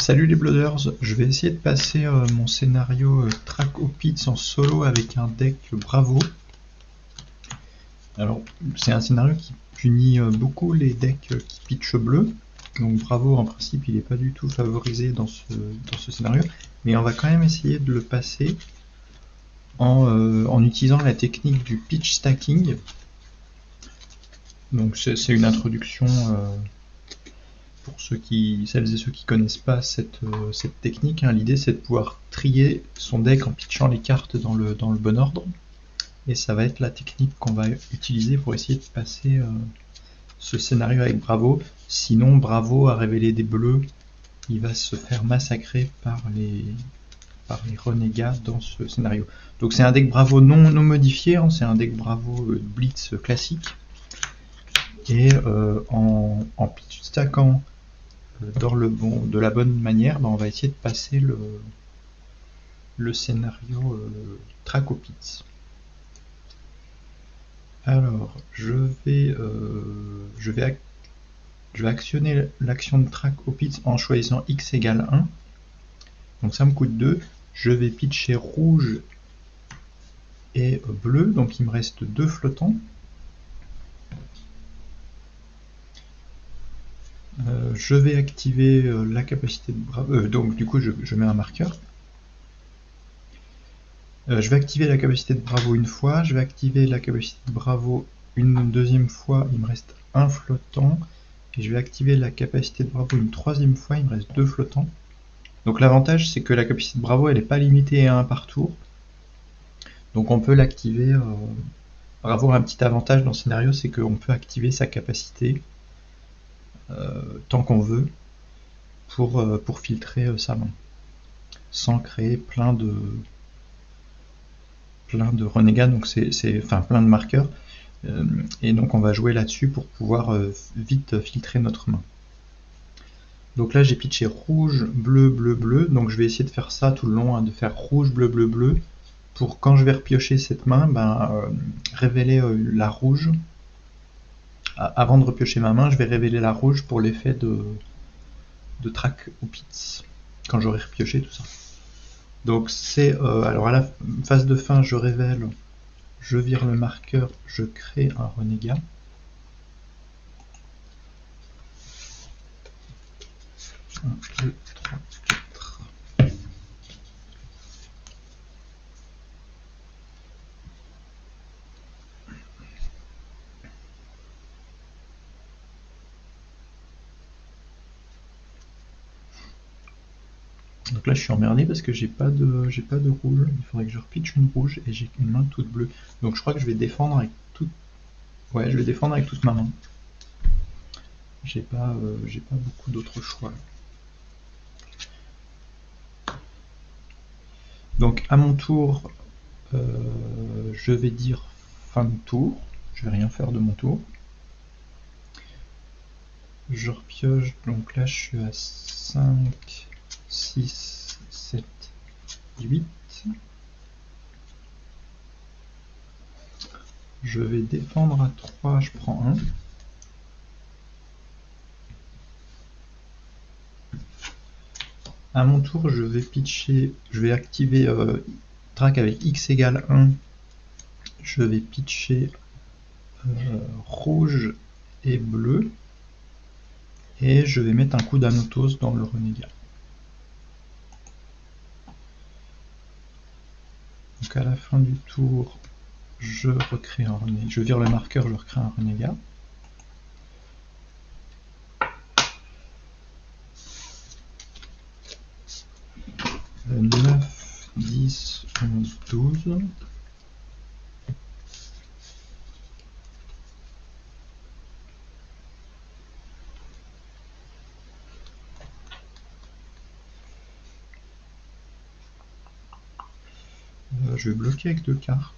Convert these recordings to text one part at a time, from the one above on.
Salut les Blooders, je vais essayer de passer mon scénario Track au Pits en solo avec un deck Bravo. Alors c'est un scénario qui punit beaucoup les decks qui pitchent bleu, donc Bravo en principe il n'est pas du tout favorisé dans ce scénario, mais on va quand même essayer de le passer en utilisant la technique du pitch stacking. Donc c'est une introduction pour celles et ceux qui connaissent pas cette technique, hein. L'idée c'est de pouvoir trier son deck en pitchant les cartes dans le bon ordre. Et ça va être la technique qu'on va utiliser pour essayer de passer ce scénario avec Bravo. Sinon, Bravo a révélé des bleus, il va se faire massacrer par les renégats dans ce scénario. Donc c'est un deck Bravo non modifié, hein, c'est un deck Bravo Blitz classique. Et en pitch stackant de la bonne manière, on va essayer de passer le scénario Track au Pits. Alors, je vais actionner l'action de Track au Pits en choisissant x égale 1. Donc ça me coûte 2. Je vais pitcher rouge et bleu, donc il me reste 2 flottants. Je vais activer la capacité de Bravo, donc du coup je mets un marqueur. Je vais activer la capacité de Bravo une fois, je vais activer la capacité de Bravo une deuxième fois, il me reste un flottant, et je vais activer la capacité de Bravo une troisième fois, il me reste 2 flottants. Donc l'avantage c'est que la capacité de Bravo elle n'est pas limitée à 1 par tour, donc on peut l'activer. Bravo a un petit avantage dans ce scénario, c'est qu'on peut activer sa capacité tant qu'on veut pour filtrer sa main, sans créer plein de renégats, donc enfin plein de marqueurs, et donc on va jouer là-dessus pour pouvoir vite filtrer notre main. Donc là j'ai pitché rouge, bleu, bleu, bleu, donc je vais essayer de faire ça tout le long, hein, de faire rouge, bleu, bleu, bleu, pour quand je vais repiocher cette main, révéler la rouge. Avant de repiocher ma main, je vais révéler la rouge pour l'effet de Track au Pits, quand j'aurai repioché tout ça. Donc c'est alors à la phase de fin, je révèle, je vire le marqueur, je crée un renégat. Un, 2, 3, 4. Donc là je suis emmerdé parce que j'ai pas de rouge, il faudrait que je repitche une rouge et j'ai une main toute bleue. Donc je crois que je vais défendre avec toute... Ouais, je vais défendre avec toute ma main. J'ai pas beaucoup d'autres choix. Donc à mon tour, je vais dire fin de tour, je vais rien faire de mon tour. Je repioche, donc là je suis à 5, 6, 7, 8. Je vais défendre à 3, je prends 1. À mon tour, je vais pitcher, je vais activer track avec x égale 1. Je vais pitcher rouge et bleu. Et je vais mettre un coup d'Anotos dans le renégat. Donc à la fin du tour, je recrée un renégat. Je vire le marqueur, je recrée un renégat. « 9, 10, 11, 12. Je vais bloquer avec 2 cartes.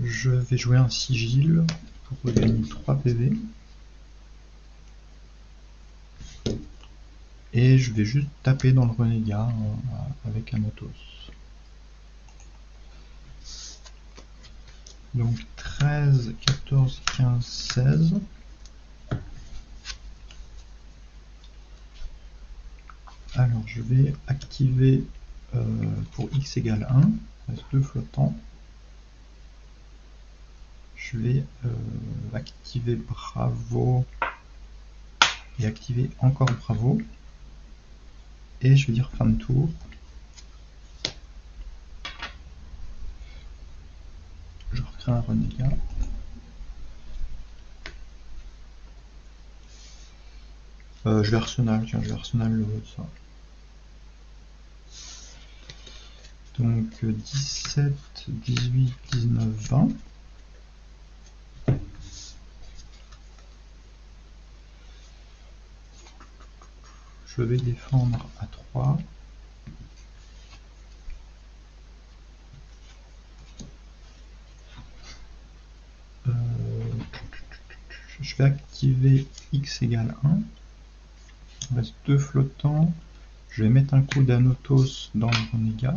Je vais jouer un sigil pour regagner 3 PV. Et je vais juste taper dans le renégat avec Anotos. Donc 13, 14, 15, 16. Alors je vais activer pour x égale 1, il reste 2 flottants. Je vais activer Bravo et activer encore Bravo. Et je vais dire fin de tour. Je recrée un renégat. Je vais Arsenal, tiens, je vais Arsenal le ça. Donc 17, 18, 19, 20. Je vais défendre à 3. Je vais activer x égale 1. Il reste 2 flottants. Je vais mettre un coup d'Anotos dans le renégat.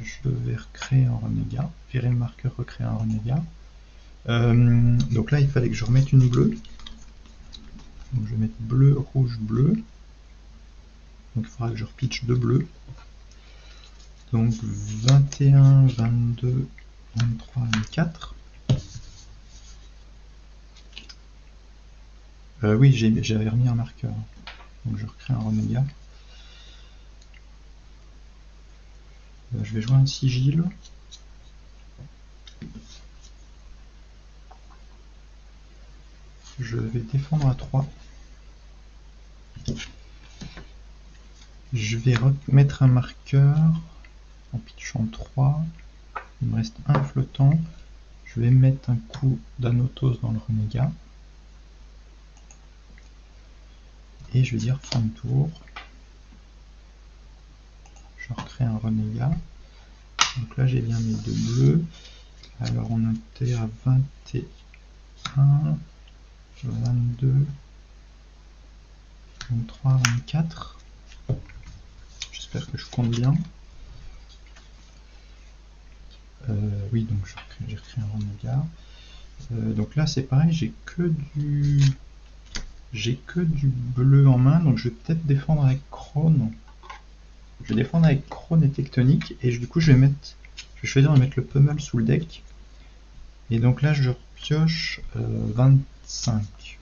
Je vais recréer un renégat. Virer le marqueur, recréer un renégat. Donc là, il fallait que je remette une bleue. Donc je vais mettre bleu, rouge, bleu. Donc il faudra que je repitche 2 bleus. Donc 21, 22, 23, 24. Oui, j'avais remis un marqueur. Donc je recrée un renégat. Je vais jouer un sigil. Je vais défendre à 3. Je vais remettre un marqueur en pitchant 3. Il me reste un flottant. Je vais mettre un coup d'Anotos dans le renégat. Et je vais dire fin de tour. Je recrée un renégat. Donc là j'ai bien mes 2 bleus. Alors on était à 21, 22, 23, 24. J'espère que je compte bien. Oui, donc j'ai recréé un renégat. Donc là c'est pareil, j'ai que du bleu en main, donc je vais peut-être défendre avec Krone. Je vais défendre avec Krone et Tectonique, et du coup je vais choisir de mettre le Pummel sous le deck. Et donc là je pioche 25.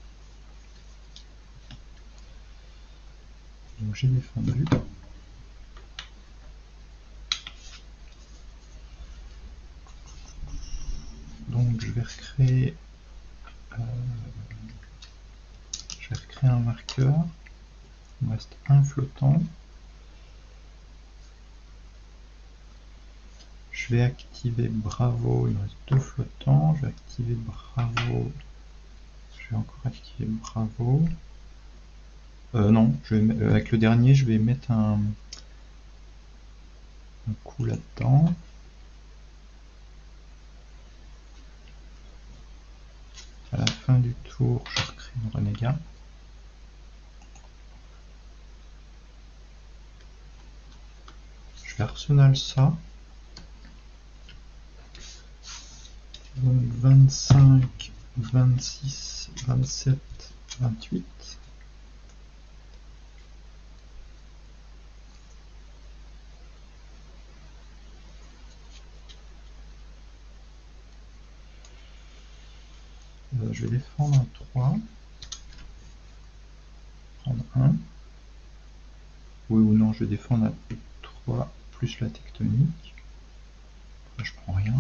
Donc j'ai défendu. Donc je vais recréer un marqueur. Il me reste un flottant. Je vais activer Bravo, il me reste 2 flottants. Je vais activer Bravo. Je vais encore activer Bravo. Non, avec le dernier, je vais mettre un coup là-dedans. À la fin du tour, je recrée un renégat. Je vais Arsenal ça. Donc 25, 26, 27, 28. Je vais défendre un 3. Prendre 1. Oui ou non, je vais défendre à 3 plus la tectonique. Là, je prends rien.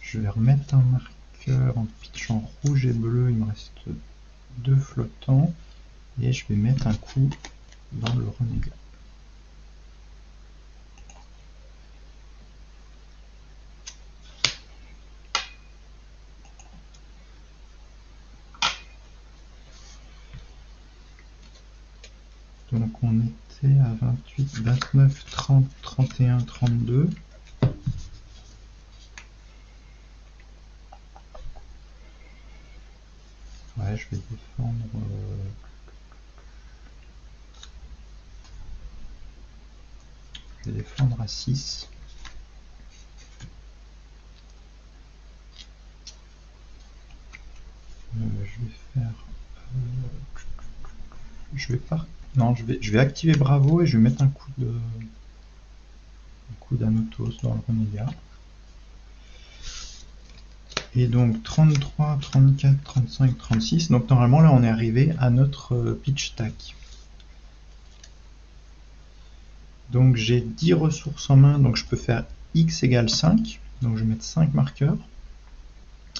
Je vais remettre un marqueur en pitchant rouge et bleu. Il me reste 2 flottants. Et je vais mettre un coup dans le renégat. Donc on était à 28, 29, 30, 31, 32. Ouais, je vais défendre... Je vais défendre à 6. Je vais faire... je vais pas... Non, je vais activer Bravo et je vais mettre un coup d'Anotos dans le Renégat. Et donc 33, 34, 35, 36. Donc normalement là on est arrivé à notre pitch stack. Donc j'ai 10 ressources en main, donc je peux faire x égale 5. Donc je vais mettre 5 marqueurs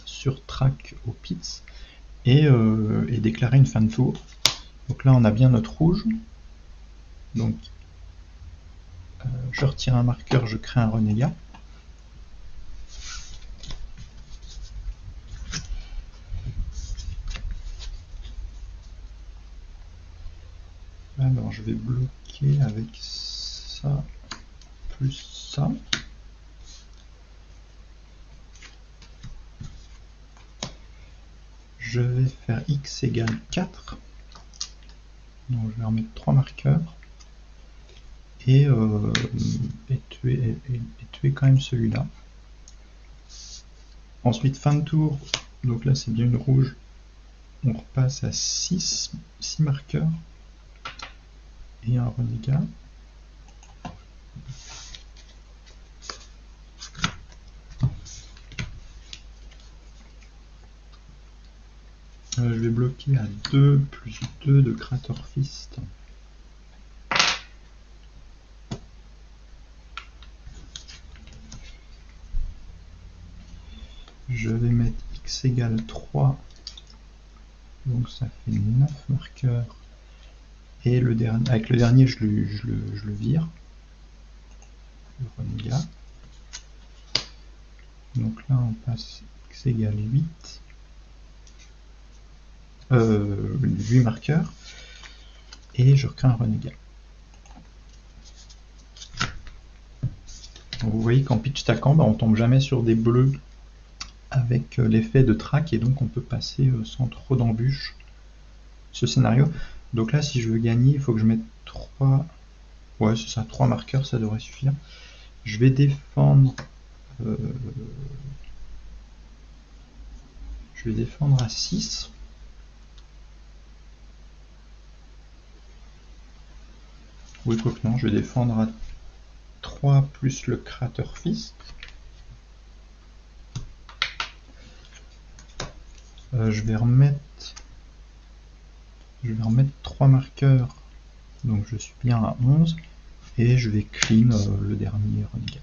sur track au pits et déclarer une fin de tour. Donc là on a bien notre rouge. Donc je retire un marqueur, je crée un renégat. Alors je vais bloquer avec ça plus ça. Je vais faire x égale 4. Donc je vais remettre 3 marqueurs et tuer quand même celui-là. Ensuite fin de tour, donc là c'est bien une rouge, on repasse à 6 marqueurs et un renégat. Je vais bloquer à 2 plus 2 de Crater Fist. Je vais mettre x égale 3, donc ça fait 9 marqueurs. Et le dernier, avec le dernier, je le vire. Le renégat. Donc là, on passe x égale 8. 8 marqueurs. Et je recrée un renégat. Donc vous voyez qu'en pitch stackant, on tombe jamais sur des bleus avec l'effet de track, et donc on peut passer sans trop d'embûches ce scénario. Donc là, si je veux gagner, il faut que je mette 3... Ouais, c'est ça, 3 marqueurs, ça devrait suffire. Je vais défendre... je vais défendre à 6. Oui, quoi que non, je vais défendre à 3 plus le Crater Fist. Je vais remettre 3 marqueurs, donc je suis bien à 11, et je vais clean le dernier renégat.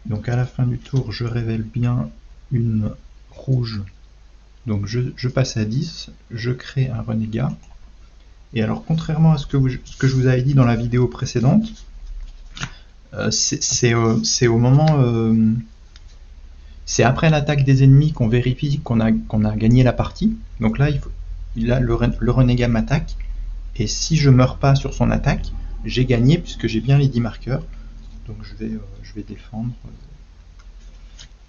Donc à la fin du tour, je révèle bien une rouge, donc je passe à 10, je crée un renégat. Et alors contrairement à ce que je vous avais dit dans la vidéo précédente, c'est au moment... c'est après l'attaque des ennemis qu'on vérifie qu'on a gagné la partie. Donc là, le renégat m'attaque. Et si je meurs pas sur son attaque, j'ai gagné puisque j'ai bien les 10 marqueurs. Donc je vais défendre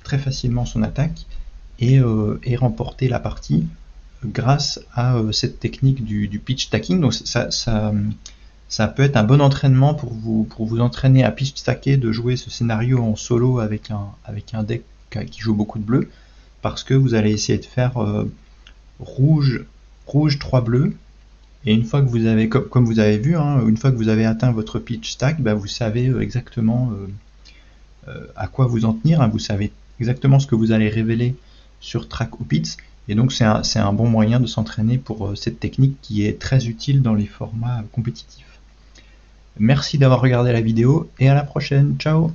très facilement son attaque et remporter la partie grâce à cette technique du pitch stacking. Donc ça peut être un bon entraînement pour vous entraîner à pitch stacker, de jouer ce scénario en solo avec un deck qui joue beaucoup de bleu, parce que vous allez essayer de faire rouge 3 bleus, et une fois que vous avez, comme vous avez vu, une fois que vous avez atteint votre pitch stack, vous savez exactement à quoi vous en tenir, vous savez exactement ce que vous allez révéler sur track ou pits, et donc c'est un bon moyen de s'entraîner pour cette technique qui est très utile dans les formats compétitifs. Merci d'avoir regardé la vidéo et à la prochaine, ciao.